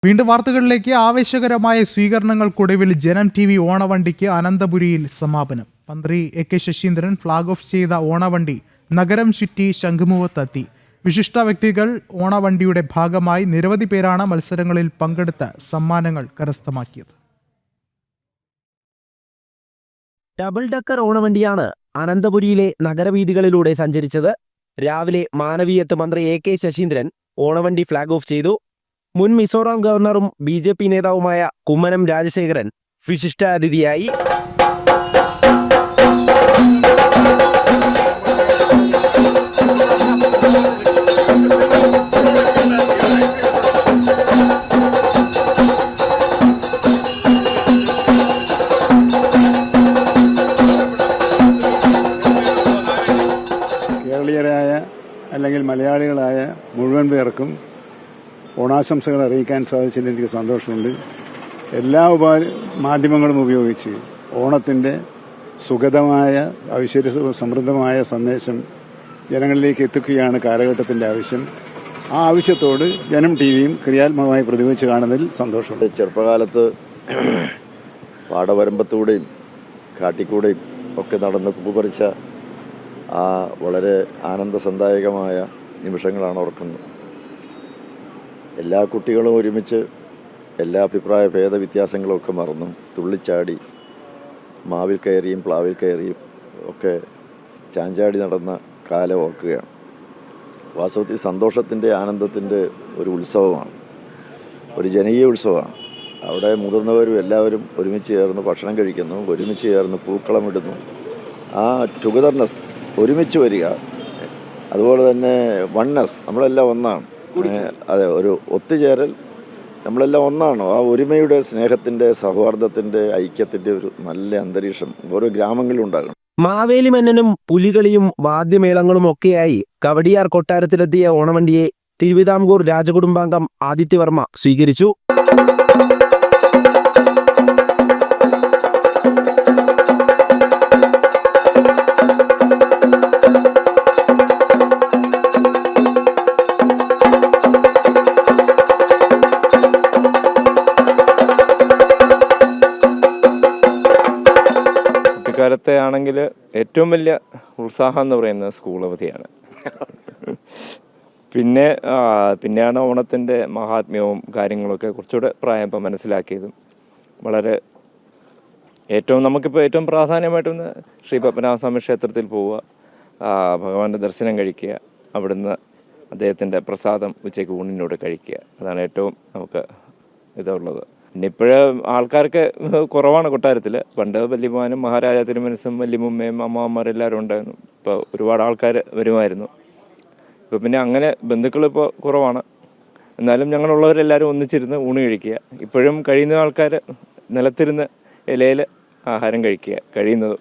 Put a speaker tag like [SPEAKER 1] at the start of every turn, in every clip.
[SPEAKER 1] വീണ്ടും വാർത്തകളിലേക്ക്. ആവേശകരമായ സ്വീകരണങ്ങൾക്കൊടുവിൽ ജനം TV ഓണവണ്ടിക്ക് അനന്തപുരിയിൽ സമാപനം. മന്ത്രി AK ശശീന്ദ്രൻ ഫ്ളാഗ് ഓഫ് ചെയ്ത ഓണവണ്ടി നഗരം ചുറ്റി ശംഖുമുഖത്തെത്തി. വിശിഷ്ട വ്യക്തികൾ ഓണവണ്ടിയുടെ ഭാഗമായി നിരവധി പേരാണ് മത്സരങ്ങളിൽ പങ്കെടുത്ത് സമ്മാനങ്ങൾ കരസ്ഥമാക്കിയത്.
[SPEAKER 2] ഡബിൾ ഡക്കർ ഓണവണ്ടിയാണ് അനന്തപുരിയിലെ നഗരവീഥികളിലൂടെ സഞ്ചരിച്ചത്. രാവിലെ മാനവീയത്ത് മന്ത്രി AK ശശീന്ദ്രൻ ഓണവണ്ടി ഫ്ളാഗ് ഓഫ് ചെയ്തു. മുൻ മിസോറാം ഗവർണറും BJP നേതാവുമായ കുമ്മനം രാജശേഖരൻ വിശിഷ്ടാതിഥിയായി.
[SPEAKER 3] കേരളീയരായ അല്ലെങ്കിൽ മലയാളികളായ മുഴുവൻ പേർക്കും ഓണാശംസകൾ അറിയിക്കാൻ സാധിച്ചതിൽ എനിക്ക് സന്തോഷമുണ്ട്. എല്ലാ മാധ്യമങ്ങളും ഉപയോഗിച്ച് ഓണത്തിൻ്റെ സുഗതമായ ഐശ്വര്യ സമൃദ്ധമായ സന്ദേശം ജനങ്ങളിലേക്ക് എത്തിക്കുകയാണ് കാലഘട്ടത്തിൻ്റെ ആവശ്യം. ആ ആവശ്യത്തോട് ജനം TVയും ക്രിയാത്മകമായി പ്രതികരിച്ച് കാണുന്നതിൽ സന്തോഷമുണ്ട്.
[SPEAKER 4] ചെറുപ്പകാലത്ത് പാടവരമ്പത്തൂടെയും കാട്ടിക്കൂടെയും ഒക്കെ നടന്ന് പൂപറിച്ച ആ വളരെ ആനന്ദസന്ദായകമായ നിമിഷങ്ങളാണ് ഓർക്കുന്നത്. എല്ലാ കുട്ടികളും ഒരുമിച്ച് എല്ലാ അഭിപ്രായ ഭേദവ്യത്യാസങ്ങളൊക്കെ മറന്നും തുള്ളിച്ചാടി മാവിൽ കയറിയും പ്ലാവിൽ കയറിയും ഒക്കെ ചാഞ്ചാടി നടന്ന കാലം ഓർക്കുകയാണ്. വാസ്തവത്തിൽ സന്തോഷത്തിൻ്റെ ആനന്ദത്തിൻ്റെ ഒരു ഉത്സവമാണ്, ഒരു ജനകീയ ഉത്സവമാണ്. അവിടെ മുതിർന്നവരും എല്ലാവരും ഒരുമിച്ച് ചേർന്ന് ഭക്ഷണം കഴിക്കുന്നു, ഒരുമിച്ച് ചേർന്ന് പൂക്കളമിടുന്നു. ആ ടുഗദർനെസ്, ഒരുമിച്ച് വരിക, അതുപോലെ തന്നെ വൺനെസ്, നമ്മളെല്ലാം ഒന്നാണ്. അതെ, ഒരു ഒത്തുചേരൽ, നമ്മളെല്ലാം ഒന്നാണ്. ആ ഒരുമയുടെ, സ്നേഹത്തിൻ്റെ, സൗഹാർദ്ദത്തിൻ്റെ, ഐക്യത്തിൻ്റെ ഒരു നല്ല അന്തരീക്ഷം ഓരോ ഗ്രാമങ്ങളിലും ഉണ്ടാകണം.
[SPEAKER 2] മാവേലി മന്നനും പുലികളിയും വാദ്യമേളങ്ങളും ഒക്കെയായി കവടിയാർ കൊട്ടാരത്തിലെത്തിയ ഓണവണ്ടിയെ തിരുവിതാംകൂർ രാജകുടുംബാംഗം ആദിത്യവർമ്മ സ്വീകരിച്ചു.
[SPEAKER 5] കുട്ടിക്കാലത്തെ ആണെങ്കിൽ ഏറ്റവും വലിയ ഉത്സാഹം എന്ന് പറയുന്നത് സ്കൂൾ അവധിയാണ്. പിന്നെയാണ് ഓണത്തിൻ്റെ മഹാത്മ്യവും കാര്യങ്ങളൊക്കെ കുറച്ചുകൂടെ പ്രായപ്പം മനസ്സിലാക്കിയതും. വളരെ നമുക്കിപ്പോൾ ഏറ്റവും പ്രാധാന്യമായിട്ടൊന്ന് ശ്രീ പത്മനാഭസ്വാമി ക്ഷേത്രത്തിൽ പോവുക, ഭഗവാന്റെ ദർശനം കഴിക്കുക, അവിടുന്ന് അദ്ദേഹത്തിൻ്റെ പ്രസാദം ഉച്ചയ്ക്ക് ഊണിനോട് കഴിക്കുക. അതാണ് ഏറ്റവും നമുക്ക് ഇതുള്ളത്. പിന്നെ ഇപ്പോഴ് ആൾക്കാർക്ക് കുറവാണ് കൊട്ടാരത്തിൽ. പണ്ട് വല്യമാനും മഹാരാജ തിരുമനസും വല്യമുമ്മയും അമ്മാവന്മാരെല്ലാവരും ഉണ്ടായിരുന്നു. ഇപ്പോൾ ഒരുപാട് ആൾക്കാർ വരുമായിരുന്നു. ഇപ്പോൾ പിന്നെ അങ്ങനെ ബന്ധുക്കളിപ്പോൾ കുറവാണ്. എന്നാലും ഞങ്ങളുള്ളവരെല്ലാവരും ഒന്നിച്ചിരുന്ന് ഊണ് കഴിക്കുക. ഇപ്പോഴും കഴിയുന്ന ആൾക്കാർ നിലത്തിരുന്ന് ഇലയിൽ ആഹാരം കഴിക്കുക കഴിയുന്നതും.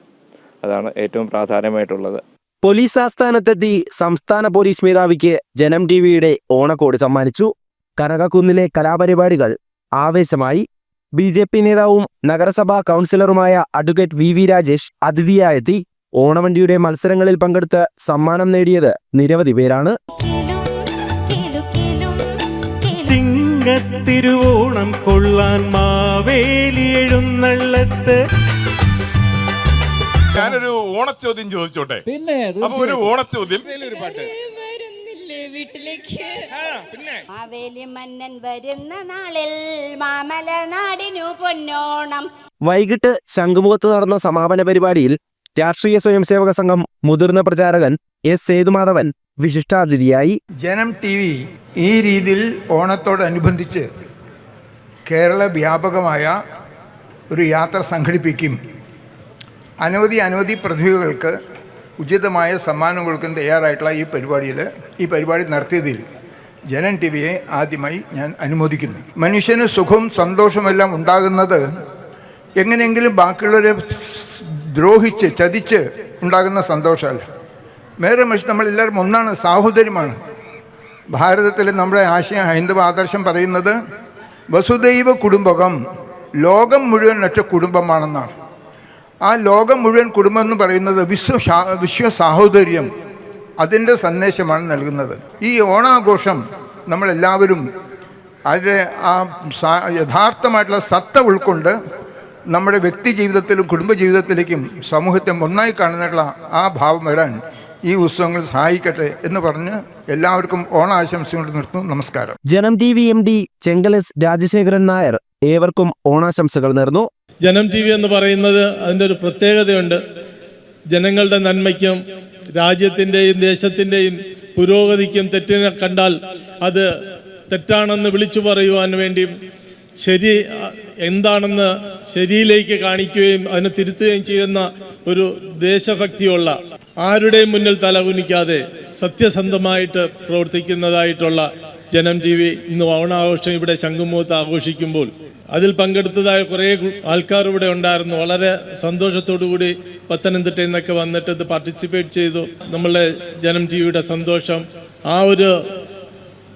[SPEAKER 5] അതാണ് ഏറ്റവും പ്രാധാന്യമായിട്ടുള്ളത്.
[SPEAKER 2] പോലീസ് ആസ്ഥാനത്തെത്തി സംസ്ഥാന പോലീസ് മേധാവിക്ക് ജനം TVയുടെ ഓണക്കോടി സമ്മാനിച്ചു. കനകക്കുന്നിലെ കലാപരിപാടികൾ ആവേശമായി. BJP നേതാവും നഗരസഭാ കൗൺസിലറുമായ അഡ്വക്കേറ്റ് VV രാജേഷ് അതിഥിയായെത്തി. ഓണവണ്ടിയുടെ മത്സരങ്ങളിൽ പങ്കെടുത്ത് സമ്മാനം നേടിയത് നിരവധി പേരാണ്.
[SPEAKER 6] തിരുവോണം കൊള്ളാൻ മാവേലി എഴുന്നള്ളത്ത്.
[SPEAKER 7] ഞാനൊരു ഓണച്ചോദ്യം ചോദിച്ചോട്ടെ? പിന്നെ ഒരു ഓണച്ചോദ്യം, ഒരു പാട്ട്
[SPEAKER 8] വീട്ടിലേക്ക്. മാവേലി മന്നൻ വരുന്ന നാളിൽ മാമല നാടിനു പൊന്നോണം.
[SPEAKER 2] വൈകിട്ട് ശംഖുമുഖത്ത് നടന്ന സമാപന പരിപാടിയിൽ രാഷ്ട്രീയ സ്വയംസേവക സംഘം മുതിർന്ന പ്രചാരകൻ S സേതുമാധവൻ വിശിഷ്ടാതിഥിയായി.
[SPEAKER 9] ജനം TV ഈ രീതിയിൽ ഓണത്തോടനുബന്ധിച്ച് കേരള വ്യാപകമായ ഒരു യാത്ര സംഘടിപ്പിക്കും. അനവധി പ്രതിഭകൾക്ക് ഉചിതമായ സമ്മാനം കൊടുക്കാൻ തയ്യാറായിട്ടുള്ള ഈ പരിപാടി നടത്തിയതിൽ ജനം TVയെ ആദ്യമായി ഞാൻ അനുമോദിക്കുന്നു. മനുഷ്യന് സുഖവും സന്തോഷമെല്ലാം ഉണ്ടാകുന്നത് എങ്ങനെയെങ്കിലും ബാക്കിയുള്ളവരെ ദ്രോഹിച്ച് ചതിച്ച് ഉണ്ടാകുന്ന സന്തോഷമല്ല. നേരെ മറിച്ച് നമ്മളെല്ലാവരും ഒന്നാണ്, സാഹോദര്യമാണ്. ഭാരതത്തിൽ നമ്മുടെ ആശയം, ഹൈന്ദവ ആദർശം പറയുന്നത് വസുദൈവ കുടുംബകം, ലോകം മുഴുവൻ ഒറ്റ കുടുംബമാണെന്നാണ്. ആ ലോകം മുഴുവൻ കുടുംബം എന്ന് പറയുന്നത് വിശ്വ സാഹോദര്യം, അതിൻ്റെ സന്ദേശമാണ് നൽകുന്നത്. ഈ ഓണാഘോഷം നമ്മളെല്ലാവരും അതിൻ്റെ ആ യഥാർത്ഥമായിട്ടുള്ള സത്ത ഉൾക്കൊണ്ട് നമ്മുടെ വ്യക്തി ജീവിതത്തിലും കുടുംബജീവിതത്തിലേക്കും സമൂഹത്തെ ഒന്നായി കാണുന്നുള്ള ആ ഭാവം വരാൻ ഈ ഉത്സവങ്ങൾ സഹായിക്കട്ടെ എന്ന് പറഞ്ഞ് എല്ലാവർക്കും ഓണാശംസകൾ നിർത്തുന്നു. നമസ്കാരം.
[SPEAKER 2] ജനം ടി വി MD ചെങ്കലസ് രാജശേഖരൻ നായർ ഏവർക്കും ഓണാശംസകൾ നേർന്നു.
[SPEAKER 10] ജനം TV എന്ന് പറയുന്നത് അതിൻ്റെ ഒരു പ്രത്യേകതയുണ്ട്. ജനങ്ങളുടെ നന്മയ്ക്കും രാജ്യത്തിൻ്റെയും ദേശത്തിൻ്റെയും പുരോഗതിക്കും തെറ്റിനെ കണ്ടാൽ അത് തെറ്റാണെന്ന് വിളിച്ചു പറയുവാൻ വേണ്ടിയും ശരി എന്താണെന്ന് ശരിയിലേക്ക് കാണിക്കുകയും അതിനെ തിരുത്തുകയും ചെയ്യുന്ന ഒരു ദേശഭക്തിയുള്ള, ആരുടെയും മുന്നിൽ തലകുനിക്കാതെ സത്യസന്ധമായിട്ട് പ്രവർത്തിക്കുന്നതായിട്ടുള്ള ജനം TV ഇന്ന് ഓണാഘോഷം ഇവിടെ ശംഖുമുഖത്ത് ആഘോഷിക്കുമ്പോൾ അതിൽ പങ്കെടുത്തതായ കുറേ ആൾക്കാർ ഇവിടെ ഉണ്ടായിരുന്നു. വളരെ സന്തോഷത്തോടു കൂടി പത്തനംതിട്ടയിൽ നിന്നൊക്കെ വന്നിട്ട് ഇത് പാർട്ടിസിപ്പേറ്റ് ചെയ്തു. നമ്മളുടെ ജനം TVയുടെ സന്തോഷം, ആ ഒരു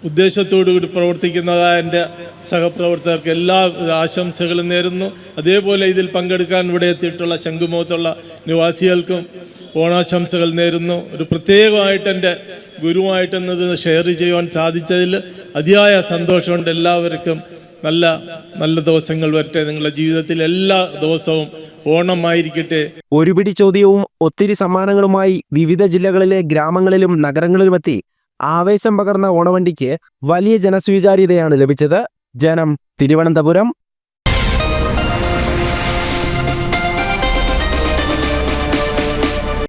[SPEAKER 10] ഉദ്ദേശത്തോടു കൂടി പ്രവർത്തിക്കുന്നതായ എൻ്റെ സഹപ്രവർത്തകർക്ക് എല്ലാ ആശംസകളും നേരുന്നു. അതേപോലെ ഇതിൽ പങ്കെടുക്കാൻ ഇവിടെ എത്തിയിട്ടുള്ള ശംഖുമുഖത്തുള്ള നിവാസികൾക്കും ഓണാശംസകൾ നേരുന്നു. ഒരു പ്രത്യേകമായിട്ട് എൻ്റെ ഗുരുവായിട്ടെന്നത് ഷെയർ ചെയ്യുവാൻ സാധിച്ചതിൽ അതിയായ സന്തോഷമുണ്ട്. എല്ലാവർക്കും നല്ല നല്ല ദിവസങ്ങൾ വരട്ടെ. നിങ്ങളുടെ ജീവിതത്തിൽ എല്ലാ ദിവസവും ഓണമായിരിക്കട്ടെ.
[SPEAKER 2] ഒരു പിടി ചോദ്യവും ഒത്തിരി സമ്മാനങ്ങളുമായി വിവിധ ജില്ലകളിലെ ഗ്രാമങ്ങളിലും നഗരങ്ങളിലുമെത്തി ആവേശം പകർന്ന ഓണവണ്ടിക്ക് വലിയ ജനസ്വീകാര്യതയാണ് ലഭിച്ചത്. ജനം, തിരുവനന്തപുരം.